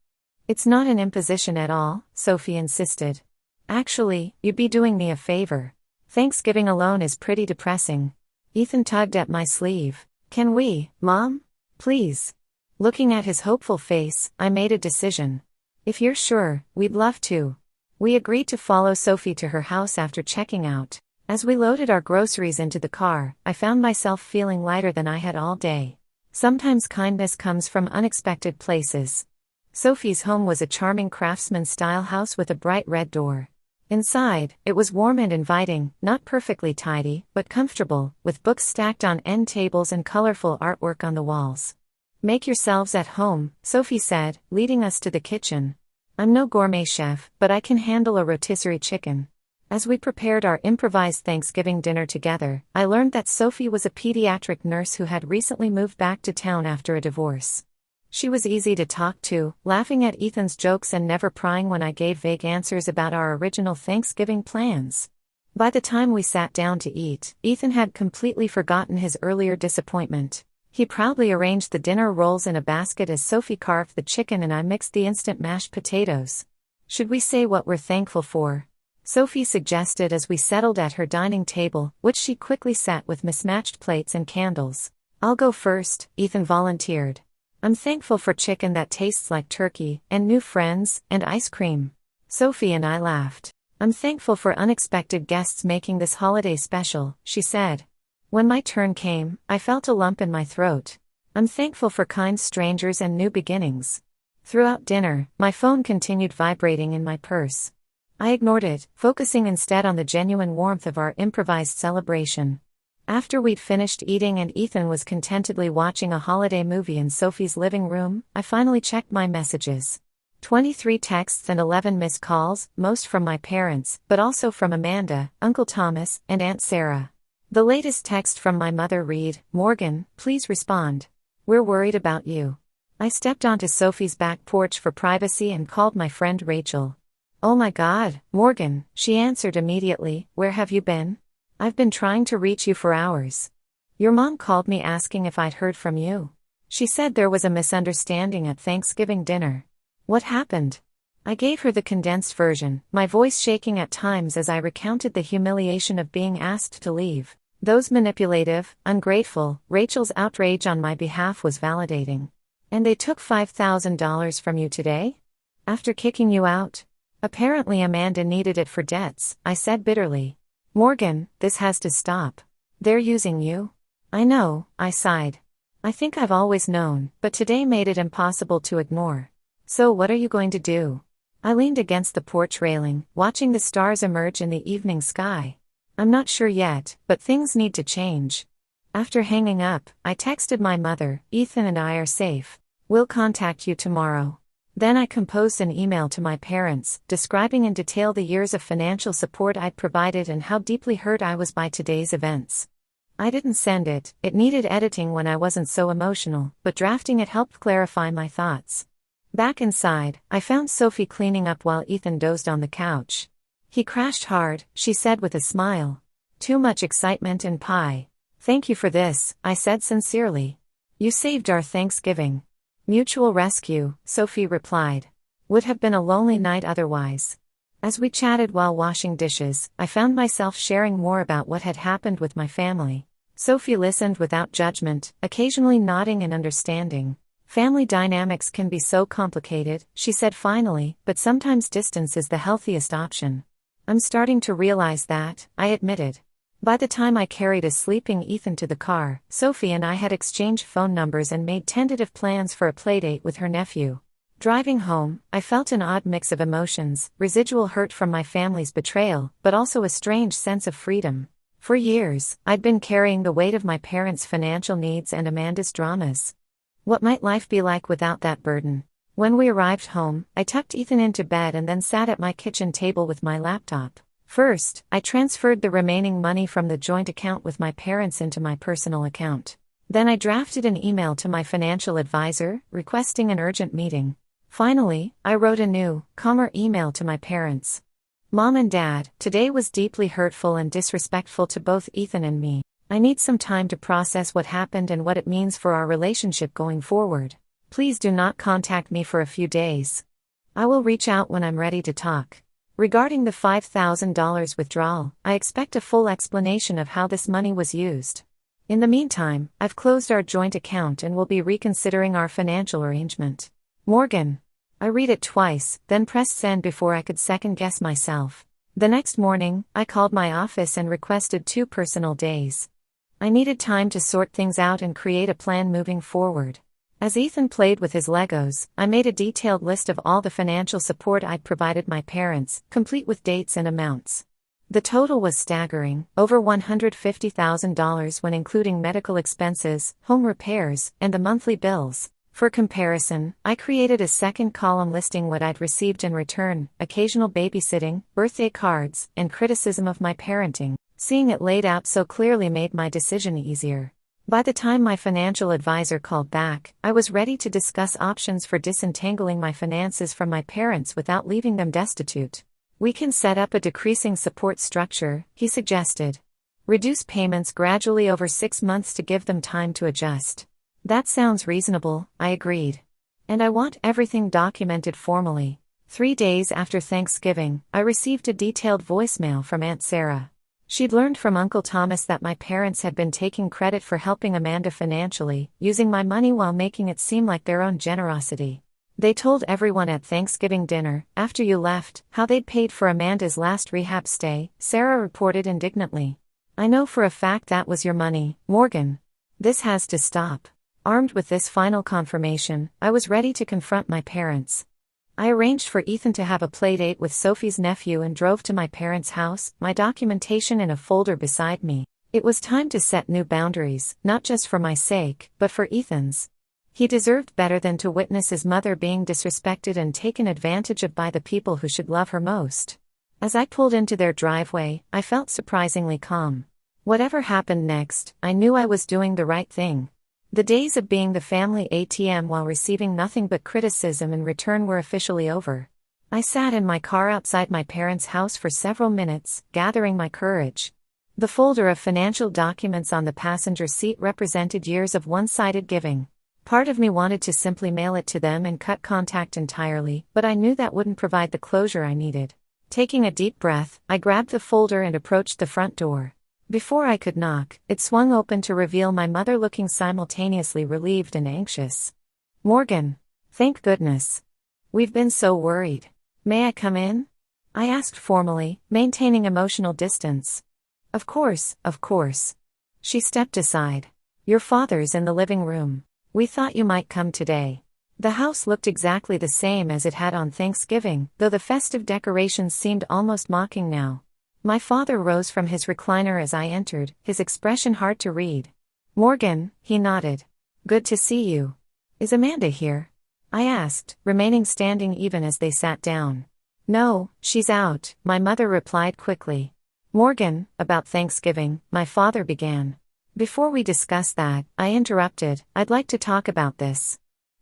"It's not an imposition at all," Sophie insisted. "Actually, you'd be doing me a favor. Thanksgiving alone is pretty depressing." Ethan tugged at my sleeve. "Can we, Mom? Please?" Looking at his hopeful face, I made a decision. "If you're sure, we'd love to." We agreed to follow Sophie to her house after checking out. As we loaded our groceries into the car, I found myself feeling lighter than I had all day. Sometimes kindness comes from unexpected places. Sophie's home was a charming craftsman-style house with a bright red door. Inside, it was warm and inviting, not perfectly tidy, but comfortable, with books stacked on end tables and colorful artwork on the walls. "Make yourselves at home," Sophie said, leading us to the kitchen. "I'm no gourmet chef, but I can handle a rotisserie chicken." As we prepared our improvised Thanksgiving dinner together, I learned that Sophie was a pediatric nurse who had recently moved back to town after a divorce. She was easy to talk to, laughing at Ethan's jokes and never prying when I gave vague answers about our original Thanksgiving plans. By the time we sat down to eat, Ethan had completely forgotten his earlier disappointment. He proudly arranged the dinner rolls in a basket as Sophie carved the chicken and I mixed the instant mashed potatoes. "Should we say what we're thankful for?" Sophie suggested as we settled at her dining table, which she quickly set with mismatched plates and candles. "I'll go first," Ethan volunteered. "I'm thankful for chicken that tastes like turkey, and new friends, and ice cream." Sophie and I laughed. "I'm thankful for unexpected guests making this holiday special," she said. When my turn came, I felt a lump in my throat. "I'm thankful for kind strangers and new beginnings." Throughout dinner, my phone continued vibrating in my purse. I ignored it, focusing instead on the genuine warmth of our improvised celebration. After we'd finished eating and Ethan was contentedly watching a holiday movie in Sophie's living room, I finally checked my messages. 23 texts and 11 missed calls, most from my parents, but also from Amanda, Uncle Thomas, and Aunt Sarah. The latest text from my mother read, "Morgan, please respond. We're worried about you." I stepped onto Sophie's back porch for privacy and called my friend Rachel. "Oh my God, Morgan," she answered immediately, "where have you been? I've been trying to reach you for hours. Your mom called me asking if I'd heard from you. She said there was a misunderstanding at Thanksgiving dinner." "What happened?" I gave her the condensed version, my voice shaking at times as I recounted the humiliation of being asked to leave. "Those manipulative, ungrateful." Rachel's outrage on my behalf was validating. "And they took $5,000 from you today? After kicking you out?" "Apparently Amanda needed it for debts," I said bitterly. "Morgan, this has to stop. They're using you." "I know," I sighed. "I think I've always known, but today made it impossible to ignore." "So what are you going to do?" I leaned against the porch railing, watching the stars emerge in the evening sky. "I'm not sure yet, but things need to change." After hanging up, I texted my mother, "Ethan and I are safe. We'll contact you tomorrow." Then I composed an email to my parents, describing in detail the years of financial support I'd provided and how deeply hurt I was by today's events. I didn't send it, it needed editing when I wasn't so emotional, but drafting it helped clarify my thoughts. Back inside, I found Sophie cleaning up while Ethan dozed on the couch. "He crashed hard," she said with a smile. "Too much excitement and pie." "Thank you for this," I said sincerely. "You saved our Thanksgiving." "Mutual rescue," Sophie replied. "Would have been a lonely night otherwise." As we chatted while washing dishes, I found myself sharing more about what had happened with my family. Sophie listened without judgment, occasionally nodding in understanding. Family dynamics can be so complicated, she said finally, but sometimes distance is the healthiest option. I'm starting to realize that, I admitted. By the time I carried a sleeping Ethan to the car, Sophie and I had exchanged phone numbers and made tentative plans for a playdate with her nephew. Driving home, I felt an odd mix of emotions, residual hurt from my family's betrayal, but also a strange sense of freedom. For years, I'd been carrying the weight of my parents' financial needs and Amanda's dramas. What might life be like without that burden? When we arrived home, I tucked Ethan into bed and then sat at my kitchen table with my laptop. First, I transferred the remaining money from the joint account with my parents into my personal account. Then I drafted an email to my financial advisor, requesting an urgent meeting. Finally, I wrote a new, calmer email to my parents. Mom and Dad, today was deeply hurtful and disrespectful to both Ethan and me. I need some time to process what happened and what it means for our relationship going forward. Please do not contact me for a few days. I will reach out when I'm ready to talk. Regarding the $5,000 withdrawal, I expect a full explanation of how this money was used. In the meantime, I've closed our joint account and will be reconsidering our financial arrangement. Morgan. I read it twice, then pressed send before I could second-guess myself. The next morning, I called my office and requested 2 personal days. I needed time to sort things out and create a plan moving forward. As Ethan played with his Legos, I made a detailed list of all the financial support I'd provided my parents, complete with dates and amounts. The total was staggering, over $150,000 when including medical expenses, home repairs, and the monthly bills. For comparison, I created a second column listing what I'd received in return: occasional babysitting, birthday cards, and criticism of my parenting. Seeing it laid out so clearly made my decision easier. By the time my financial advisor called back, I was ready to discuss options for disentangling my finances from my parents without leaving them destitute. We can set up a decreasing support structure, he suggested. Reduce payments gradually over 6 months to give them time to adjust. That sounds reasonable, I agreed. And I want everything documented formally. 3 days after Thanksgiving, I received a detailed voicemail from Aunt Sarah. She'd learned from Uncle Thomas that my parents had been taking credit for helping Amanda financially, using my money while making it seem like their own generosity. They told everyone at Thanksgiving dinner, after you left, how they'd paid for Amanda's last rehab stay, Sarah reported indignantly. I know for a fact that was your money, Morgan. This has to stop. Armed with this final confirmation, I was ready to confront my parents. I arranged for Ethan to have a playdate with Sophie's nephew and drove to my parents' house, my documentation in a folder beside me. It was time to set new boundaries, not just for my sake, but for Ethan's. He deserved better than to witness his mother being disrespected and taken advantage of by the people who should love her most. As I pulled into their driveway, I felt surprisingly calm. Whatever happened next, I knew I was doing the right thing. The days of being the family ATM while receiving nothing but criticism in return were officially over. I sat in my car outside my parents' house for several minutes, gathering my courage. The folder of financial documents on the passenger seat represented years of one-sided giving. Part of me wanted to simply mail it to them and cut contact entirely, but I knew that wouldn't provide the closure I needed. Taking a deep breath, I grabbed the folder and approached the front door. Before I could knock, it swung open to reveal my mother looking simultaneously relieved and anxious. Morgan. Thank goodness. We've been so worried. May I come in? I asked formally, maintaining emotional distance. Of course, of course. She stepped aside. Your father's in the living room. We thought you might come today. The house looked exactly the same as it had on Thanksgiving, though the festive decorations seemed almost mocking now. My father rose from his recliner as I entered, his expression hard to read. Morgan, he nodded. Good to see you. Is Amanda here? I asked, remaining standing even as they sat down. No, she's out, my mother replied quickly. Morgan, about Thanksgiving, my father began. Before we discuss that, I interrupted, I'd like to talk about this.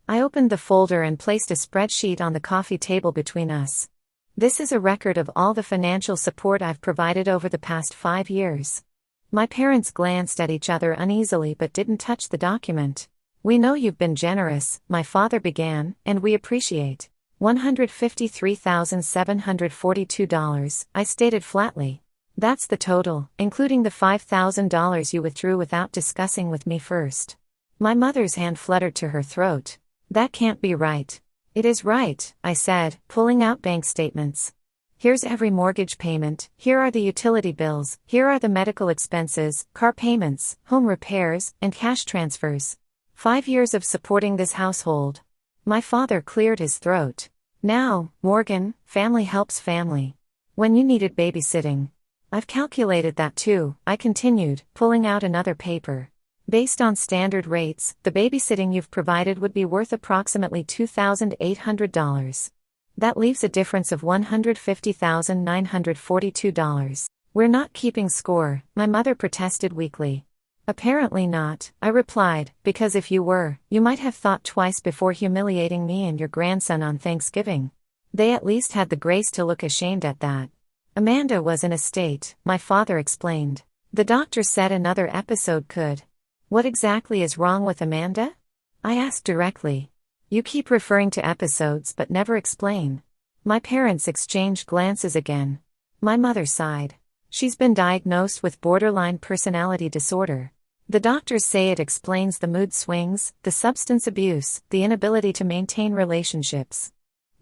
I opened the folder and placed a spreadsheet on the coffee table between us. This is a record of all the financial support I've provided over the past 5 years. My parents glanced at each other uneasily but didn't touch the document. We know you've been generous, my father began, and we appreciate. $153,742, I stated flatly. That's the total, including the $5,000 you withdrew without discussing with me first. My mother's hand fluttered to her throat. That can't be right. It is right, I said, pulling out bank statements. Here's every mortgage payment, here are the utility bills, here are the medical expenses, car payments, home repairs, and cash transfers. 5 years of supporting this household. My father cleared his throat. Now, Morgan, family helps family. When you needed babysitting. I've calculated that too, I continued, pulling out another paper. Based on standard rates, the babysitting you've provided would be worth approximately $2,800. That leaves a difference of $150,942. We're not keeping score, my mother protested weakly. Apparently not, I replied, because if you were, you might have thought twice before humiliating me and your grandson on Thanksgiving. They at least had the grace to look ashamed at that. Amanda was in a state, my father explained. The doctor said another episode could. What exactly is wrong with Amanda? I asked directly. You keep referring to episodes but never explain. My parents exchanged glances again. My mother sighed. She's been diagnosed with borderline personality disorder. The doctors say it explains the mood swings, the substance abuse, the inability to maintain relationships.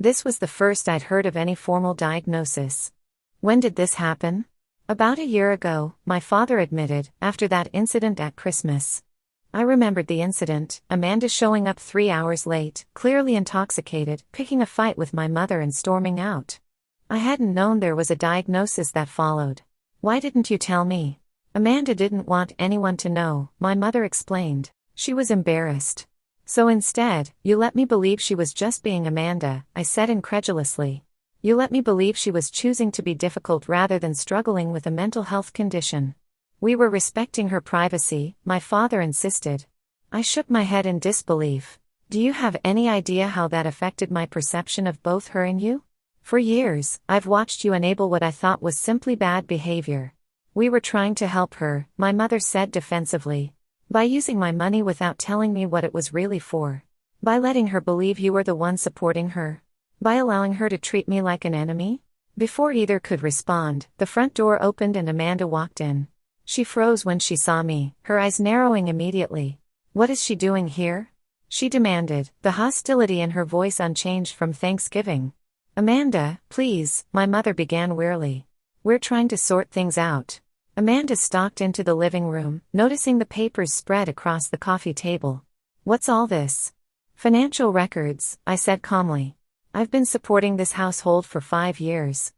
This was the first I'd heard of any formal diagnosis. When did this happen? About a year ago, my father admitted, after that incident at Christmas. I remembered the incident, Amanda showing up 3 hours late, clearly intoxicated, picking a fight with my mother and storming out. I hadn't known there was a diagnosis that followed. Why didn't you tell me? Amanda didn't want anyone to know, my mother explained. She was embarrassed. So instead, you let me believe she was just being Amanda, I said incredulously. You let me believe she was choosing to be difficult rather than struggling with a mental health condition. We were respecting her privacy, my father insisted. I shook my head in disbelief. Do you have any idea how that affected my perception of both her and you? For years, I've watched you enable what I thought was simply bad behavior. We were trying to help her, my mother said defensively. By using my money without telling me what it was really for. By letting her believe you were the one supporting her. By allowing her to treat me like an enemy? Before either could respond, the front door opened and Amanda walked in. She froze when she saw me, her eyes narrowing immediately. What is she doing here? She demanded, the hostility in her voice unchanged from Thanksgiving. Amanda, please, my mother began wearily. We're trying to sort things out. Amanda stalked into the living room, noticing the papers spread across the coffee table. What's all this? Financial records, I said calmly. I've been supporting this household for 5 years.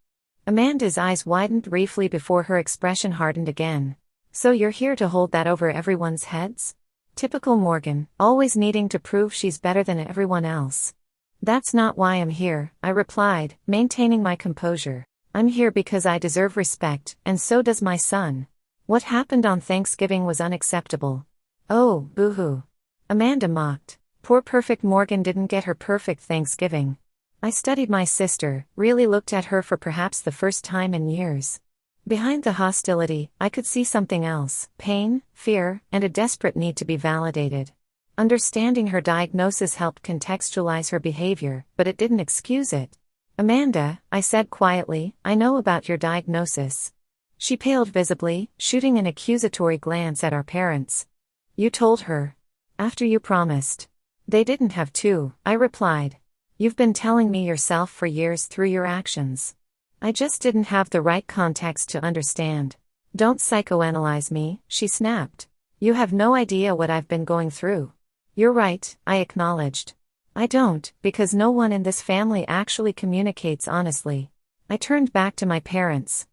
Amanda's eyes widened briefly before her expression hardened again. So you're here to hold that over everyone's heads? Typical Morgan, always needing to prove she's better than everyone else. That's not why I'm here, I replied, maintaining my composure. I'm here because I deserve respect, and so does my son. What happened on Thanksgiving was unacceptable. Oh, boo-hoo. Amanda mocked. Poor perfect Morgan didn't get her perfect Thanksgiving. I studied my sister, really looked at her for perhaps the first time in years. Behind the hostility, I could see something else, pain, fear, and a desperate need to be validated. Understanding her diagnosis helped contextualize her behavior, but it didn't excuse it. Amanda, I said quietly, I know about your diagnosis. She paled visibly, shooting an accusatory glance at our parents. You told her. After you promised. They didn't have to, I replied. You've been telling me yourself for years through your actions. I just didn't have the right context to understand. Don't psychoanalyze me, she snapped. You have no idea what I've been going through. You're right, I acknowledged. I don't, because no one in this family actually communicates honestly. I turned back to my parents.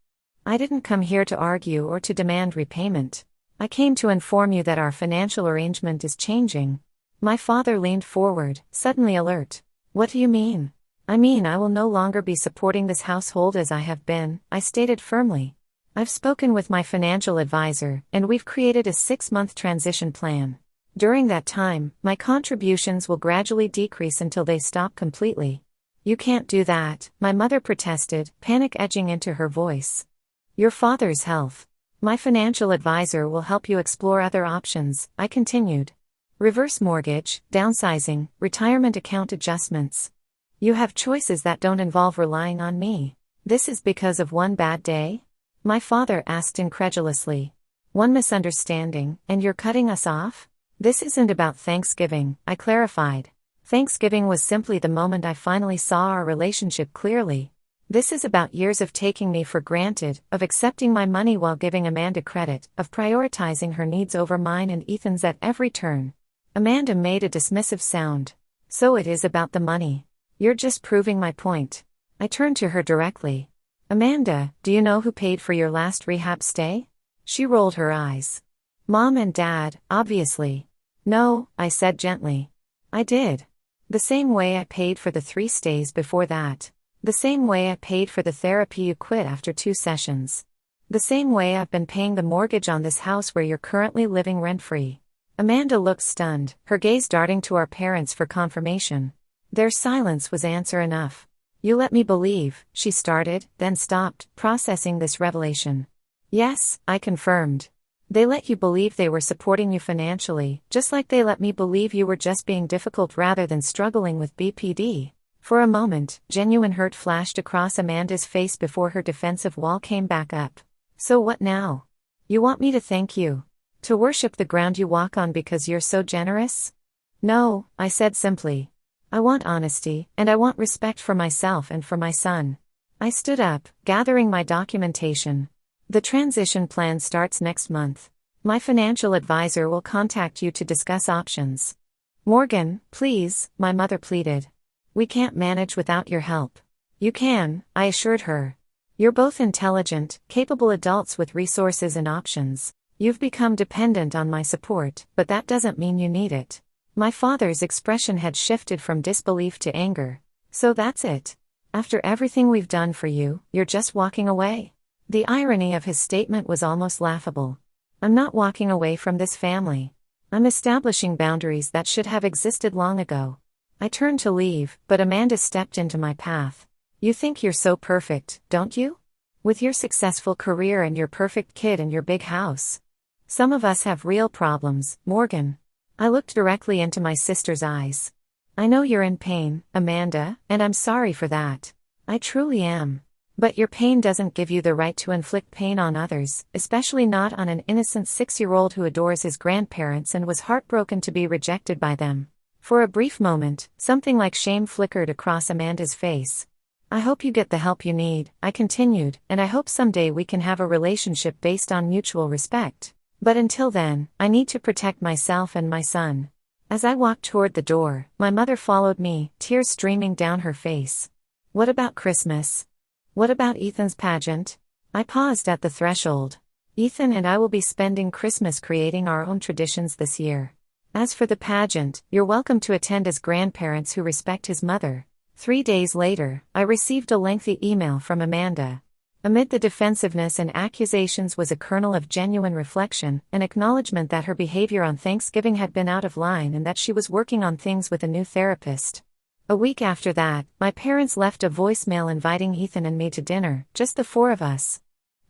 I didn't come here to argue or to demand repayment. I came to inform you that our financial arrangement is changing. My father leaned forward, suddenly alert. What do you mean? I mean I will no longer be supporting this household as I have been, I stated firmly. I've spoken with my financial advisor, and we've created a 6-month transition plan. During that time, my contributions will gradually decrease until they stop completely. You can't do that, my mother protested, panic edging into her voice. Your father's health. My financial advisor will help you explore other options, I continued. Reverse mortgage, downsizing, retirement account adjustments. You have choices that don't involve relying on me. This is because of one bad day? My father asked incredulously. One misunderstanding, and you're cutting us off? This isn't about Thanksgiving, I clarified. Thanksgiving was simply the moment I finally saw our relationship clearly. This is about years of taking me for granted, of accepting my money while giving Amanda credit, of prioritizing her needs over mine and Ethan's at every turn. Amanda made a dismissive sound. So it is about the money. You're just proving my point. I turned to her directly. Amanda, do you know who paid for your last rehab stay? She rolled her eyes. Mom and Dad, obviously. No, I said gently. I did. The same way I paid for the 3 stays before that. The same way I paid for the therapy you quit after 2 sessions. The same way I've been paying the mortgage on this house where you're currently living rent-free. Amanda looked stunned, her gaze darting to our parents for confirmation. Their silence was answer enough. You let me believe, she started, then stopped, processing this revelation. Yes, I confirmed. They let you believe they were supporting you financially, just like they let me believe you were just being difficult rather than struggling with BPD. For a moment, genuine hurt flashed across Amanda's face before her defensive wall came back up. So what now? You want me to thank you? To worship the ground you walk on because you're so generous? No, I said simply. I want honesty, and I want respect for myself and for my son. I stood up, gathering my documentation. The transition plan starts next month. My financial advisor will contact you to discuss options. Morgan, please, my mother pleaded. We can't manage without your help. You can, I assured her. You're both intelligent, capable adults with resources and options. You've become dependent on my support, but that doesn't mean you need it. My father's expression had shifted from disbelief to anger. So that's it. After everything we've done for you, you're just walking away? The irony of his statement was almost laughable. I'm not walking away from this family. I'm establishing boundaries that should have existed long ago. I turned to leave, but Amanda stepped into my path. You think you're so perfect, don't you? With your successful career and your perfect kid and your big house. Some of us have real problems, Morgan. I looked directly into my sister's eyes. I know you're in pain, Amanda, and I'm sorry for that. I truly am. But your pain doesn't give you the right to inflict pain on others, especially not on an innocent 6-year-old who adores his grandparents and was heartbroken to be rejected by them. For a brief moment, something like shame flickered across Amanda's face. I hope you get the help you need, I continued, and I hope someday we can have a relationship based on mutual respect. But until then, I need to protect myself and my son. As I walked toward the door, my mother followed me, tears streaming down her face. What about Christmas? What about Ethan's pageant? I paused at the threshold. Ethan and I will be spending Christmas creating our own traditions this year. As for the pageant, you're welcome to attend as grandparents who respect his mother. 3 days later, I received a lengthy email from Amanda. Amid the defensiveness and accusations was a kernel of genuine reflection, an acknowledgement that her behavior on Thanksgiving had been out of line and that she was working on things with a new therapist. A week after that, my parents left a voicemail inviting Ethan and me to dinner, just the 4 of us.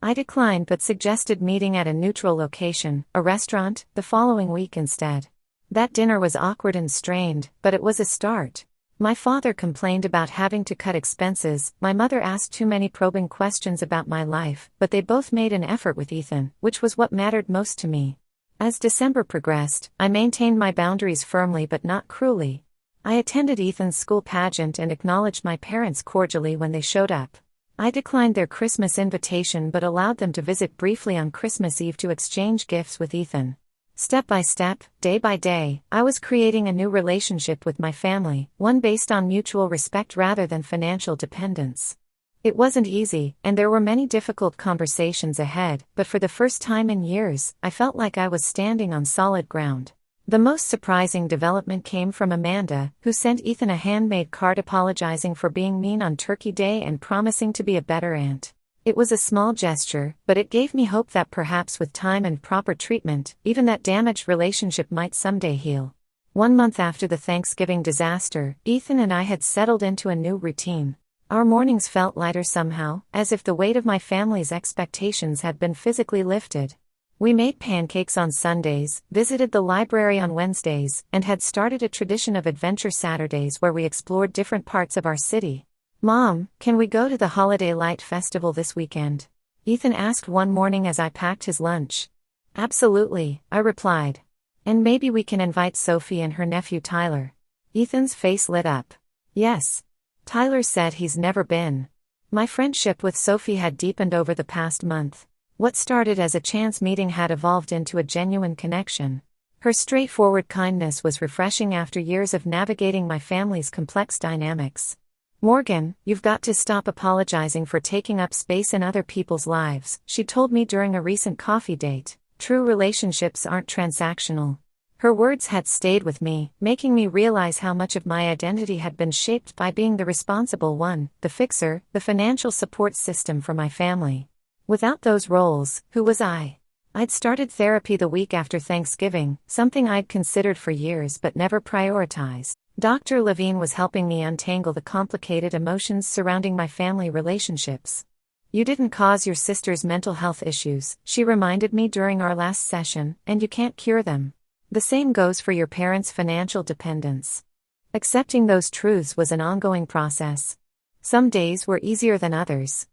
I declined but suggested meeting at a neutral location, a restaurant, the following week instead. That dinner was awkward and strained, but it was a start. My father complained about having to cut expenses, my mother asked too many probing questions about my life, but they both made an effort with Ethan, which was what mattered most to me. As December progressed, I maintained my boundaries firmly but not cruelly. I attended Ethan's school pageant and acknowledged my parents cordially when they showed up. I declined their Christmas invitation but allowed them to visit briefly on Christmas Eve to exchange gifts with Ethan. Step by step, day by day, I was creating a new relationship with my family, one based on mutual respect rather than financial dependence. It wasn't easy, and there were many difficult conversations ahead, but for the first time in years, I felt like I was standing on solid ground. The most surprising development came from Amanda, who sent Ethan a handmade card apologizing for being mean on Turkey Day and promising to be a better aunt. It was a small gesture, but it gave me hope that perhaps with time and proper treatment, even that damaged relationship might someday heal. 1 month after the Thanksgiving disaster, Ethan and I had settled into a new routine. Our mornings felt lighter somehow, as if the weight of my family's expectations had been physically lifted. We made pancakes on Sundays, visited the library on Wednesdays, and had started a tradition of adventure Saturdays where we explored different parts of our city. "Mom, can we go to the Holiday Light Festival this weekend?" Ethan asked one morning as I packed his lunch. "Absolutely," I replied. "And maybe we can invite Sophie and her nephew Tyler." Ethan's face lit up. "Yes." Tyler said he's never been. My friendship with Sophie had deepened over the past month. What started as a chance meeting had evolved into a genuine connection. Her straightforward kindness was refreshing after years of navigating my family's complex dynamics. "Morgan, you've got to stop apologizing for taking up space in other people's lives," she told me during a recent coffee date. "True relationships aren't transactional." Her words had stayed with me, making me realize how much of my identity had been shaped by being the responsible one, the fixer, the financial support system for my family. Without those roles, who was I? I'd started therapy the week after Thanksgiving, something I'd considered for years but never prioritized. Dr. Levine was helping me untangle the complicated emotions surrounding my family relationships. "You didn't cause your sister's mental health issues," she reminded me during our last session, "and you can't cure them. The same goes for your parents' financial dependence." Accepting those truths was an ongoing process. Some days were easier than others.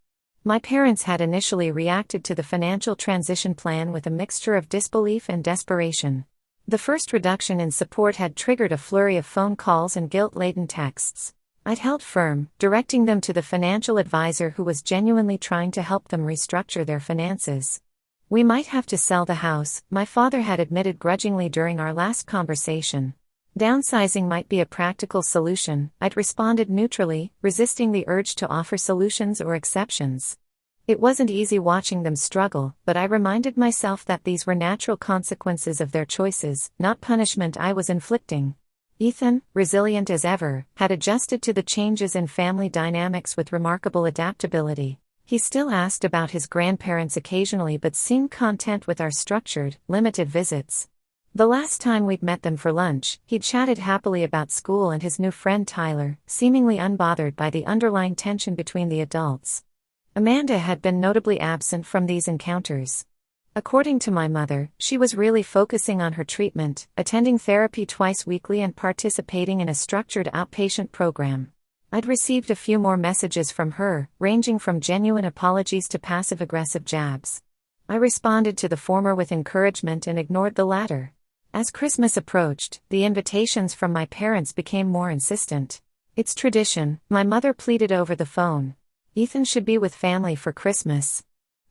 My parents had initially reacted to the financial transition plan with a mixture of disbelief and desperation. The first reduction in support had triggered a flurry of phone calls and guilt-laden texts. I'd held firm, directing them to the financial advisor who was genuinely trying to help them restructure their finances. "We might have to sell the house," my father had admitted grudgingly during our last conversation. "Downsizing might be a practical solution," I'd responded neutrally, resisting the urge to offer solutions or exceptions. It wasn't easy watching them struggle, but I reminded myself that these were natural consequences of their choices, not punishment I was inflicting. Ethan, resilient as ever, had adjusted to the changes in family dynamics with remarkable adaptability. He still asked about his grandparents occasionally but seemed content with our structured, limited visits. The last time we'd met them for lunch, he'd chatted happily about school and his new friend Tyler, seemingly unbothered by the underlying tension between the adults. Amanda had been notably absent from these encounters. According to my mother, she was really focusing on her treatment, attending therapy twice weekly and participating in a structured outpatient program. I'd received a few more messages from her, ranging from genuine apologies to passive-aggressive jabs. I responded to the former with encouragement and ignored the latter. As Christmas approached, the invitations from my parents became more insistent. "It's tradition," my mother pleaded over the phone. "Ethan should be with family for Christmas."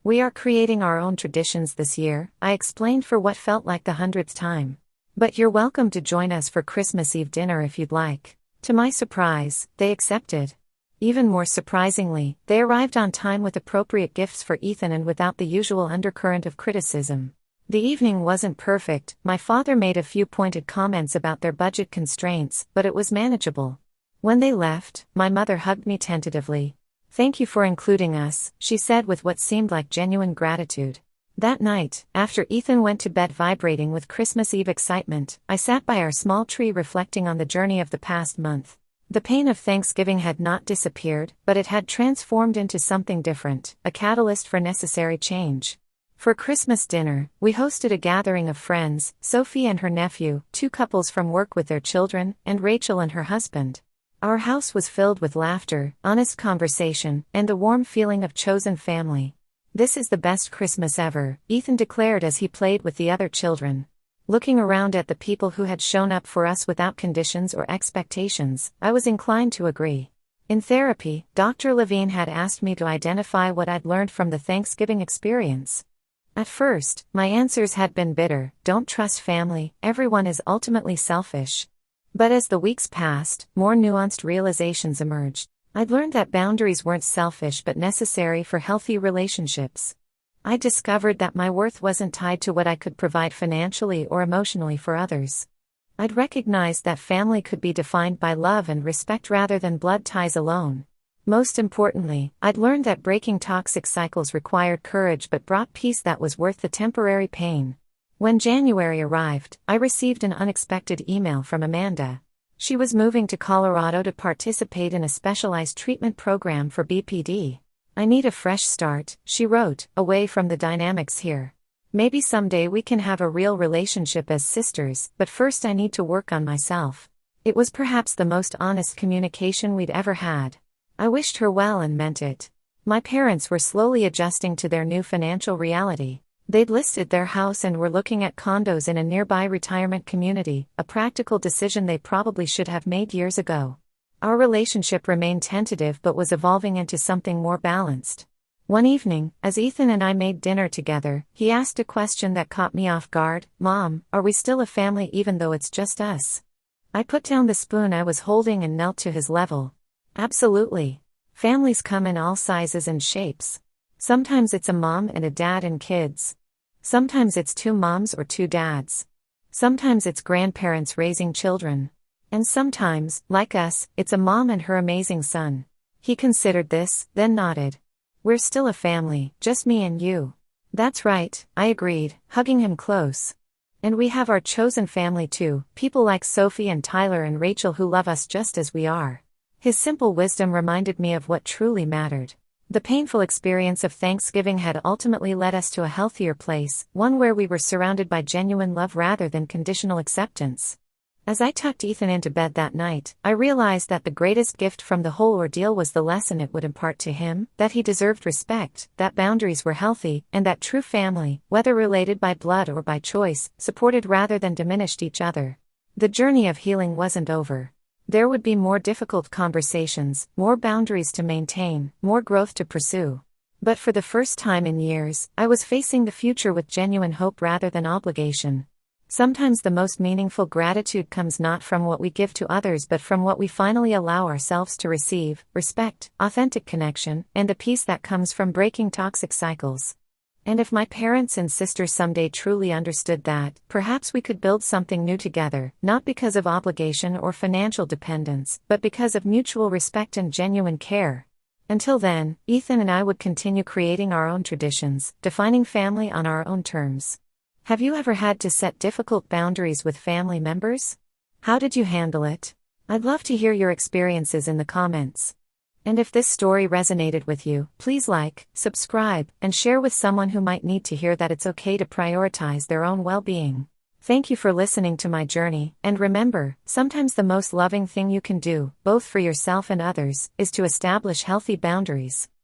"We are creating our own traditions this year," I explained for what felt like the 100th time. "But you're welcome to join us for Christmas Eve dinner if you'd like." To my surprise, they accepted. Even more surprisingly, they arrived on time with appropriate gifts for Ethan and without the usual undercurrent of criticism. The evening wasn't perfect. My father made a few pointed comments about their budget constraints, but it was manageable. When they left, my mother hugged me tentatively. "Thank you for including us," she said with what seemed like genuine gratitude. That night, after Ethan went to bed vibrating with Christmas Eve excitement, I sat by our small tree reflecting on the journey of the past month. The pain of Thanksgiving had not disappeared, but it had transformed into something different, a catalyst for necessary change. For Christmas dinner, we hosted a gathering of friends, Sophie and her nephew, two couples from work with their children, and Rachel and her husband. Our house was filled with laughter, honest conversation, and the warm feeling of chosen family. "This is the best Christmas ever," Ethan declared as he played with the other children. Looking around at the people who had shown up for us without conditions or expectations, I was inclined to agree. In therapy, Dr. Levine had asked me to identify what I'd learned from the Thanksgiving experience. At first, my answers had been bitter: "Don't trust family, everyone is ultimately selfish." But as the weeks passed, more nuanced realizations emerged. I'd learned that boundaries weren't selfish but necessary for healthy relationships. I discovered that my worth wasn't tied to what I could provide financially or emotionally for others. I'd recognized that family could be defined by love and respect rather than blood ties alone. Most importantly, I'd learned that breaking toxic cycles required courage but brought peace that was worth the temporary pain. When January arrived, I received an unexpected email from Amanda. She was moving to Colorado to participate in a specialized treatment program for BPD. "I need a fresh start," she wrote, "away from the dynamics here. Maybe someday we can have a real relationship as sisters, but first I need to work on myself. It was perhaps the most honest communication we'd ever had. I wished her well and meant it. My parents were slowly adjusting to their new financial reality. They'd listed their house and were looking at condos in a nearby retirement community, a practical decision they probably should have made years ago. Our relationship remained tentative but was evolving into something more balanced. One evening, as Ethan and I made dinner together, he asked a question that caught me off guard. "Mom, are we still a family even though it's just us?" I put down the spoon I was holding and knelt to his level. "Absolutely. Families come in all sizes and shapes. Sometimes it's a mom and a dad and kids. Sometimes it's two moms or two dads. Sometimes it's grandparents raising children. And sometimes, like us, it's a mom and her amazing son." He considered this, then nodded. "We're still a family, just me and you." "That's right," I agreed, hugging him close. "And we have our chosen family too, people like Sophie and Tyler and Rachel who love us just as we are." His simple wisdom reminded me of what truly mattered. The painful experience of Thanksgiving had ultimately led us to a healthier place, one where we were surrounded by genuine love rather than conditional acceptance. As I tucked Ethan into bed that night, I realized that the greatest gift from the whole ordeal was the lesson it would impart to him, that he deserved respect, that boundaries were healthy, and that true family, whether related by blood or by choice, supported rather than diminished each other. The journey of healing wasn't over. There would be more difficult conversations, more boundaries to maintain, more growth to pursue. But for the first time in years, I was facing the future with genuine hope rather than obligation. Sometimes the most meaningful gratitude comes not from what we give to others but from what we finally allow ourselves to receive: respect, authentic connection, and the peace that comes from breaking toxic cycles. And if my parents and sisters someday truly understood that, perhaps we could build something new together, not because of obligation or financial dependence, but because of mutual respect and genuine care. Until then, Ethan and I would continue creating our own traditions, defining family on our own terms. Have you ever had to set difficult boundaries with family members? How did you handle it? I'd love to hear your experiences in the comments. And if this story resonated with you, please like, subscribe, and share with someone who might need to hear that it's okay to prioritize their own well-being. Thank you for listening to my journey, and remember, sometimes the most loving thing you can do, both for yourself and others, is to establish healthy boundaries.